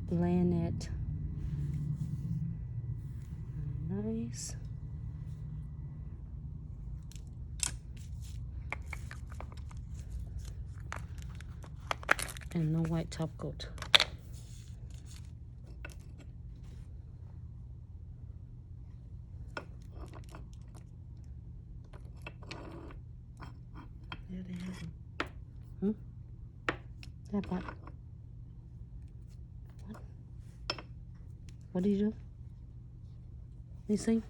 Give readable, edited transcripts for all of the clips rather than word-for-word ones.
blend it nice. And no white top coat. Yeah, they have them. Yeah, but what do you do? Anything?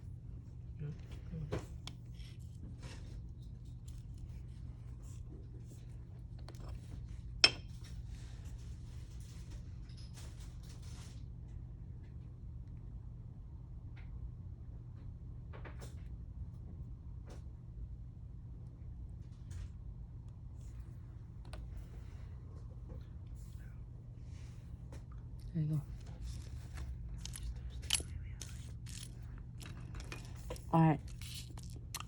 There you go. Alright.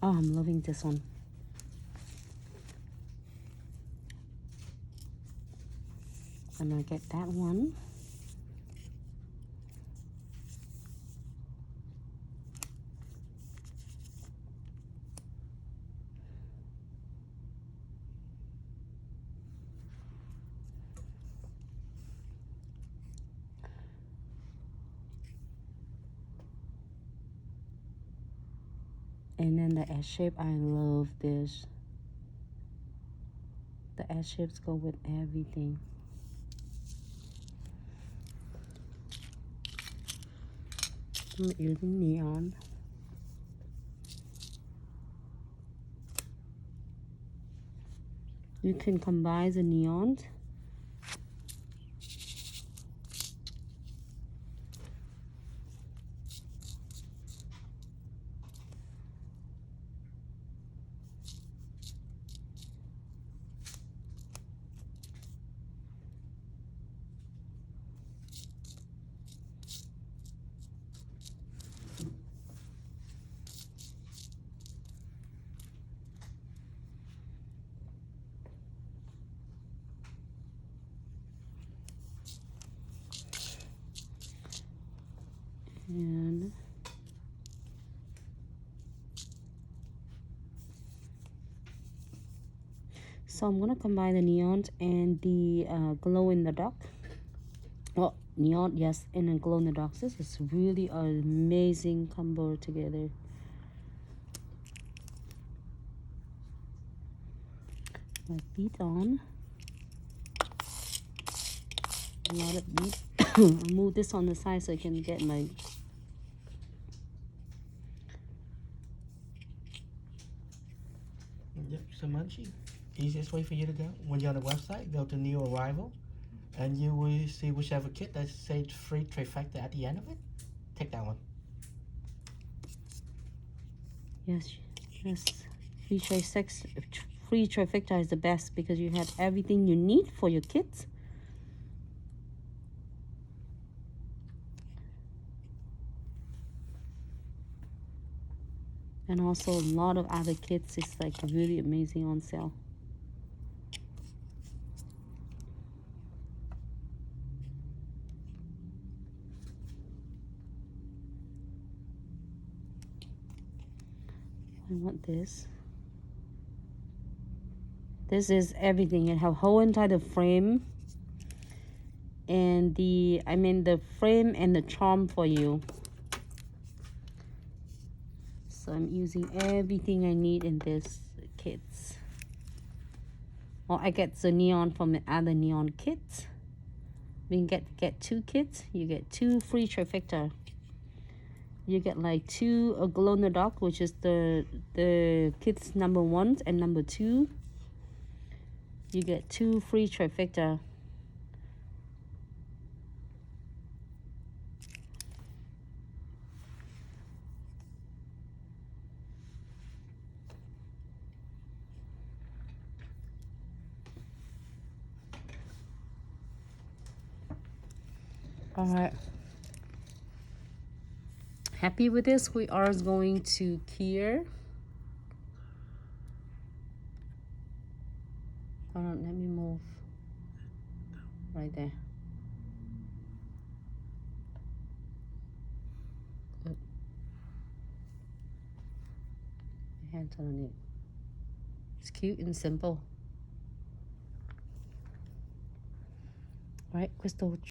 Oh, I'm loving this one. I'm gonna get that one. And then the S shape, I love this. The S shapes go with everything. I'm using neon. You can combine the neons. And so I'm gonna combine the neons and the glow in the dark. Well, neon, yes, and then glow in the dark. This is really an amazing combo together. My bead on. A lot of bead. I'll move this on the side so I can get my. Yep, so Munchie. Easiest way for you to go, when you're on the website, go to New Arrival, and you will see whichever kit that says free Trifecta at the end of it. Take that one. Yes, yes. Free Trifecta is the best because you have everything you need for your kids. And also a lot of other kits is like really amazing on sale. I want this. This is everything. It have whole entire frame and the frame and the charm for you. So I'm using everything I need in this kits. Well, I get the neon from the other neon kits. We can get 2 kits. You get 2 free Trifecta. You get like 2 glow in the dark, which is the kits number 1 and number 2. You get 2 free Trifecta. All right. Happy with this? We are going to Kier. Hold on, let me move right there. hands on it. It's cute and simple. Right, Crystal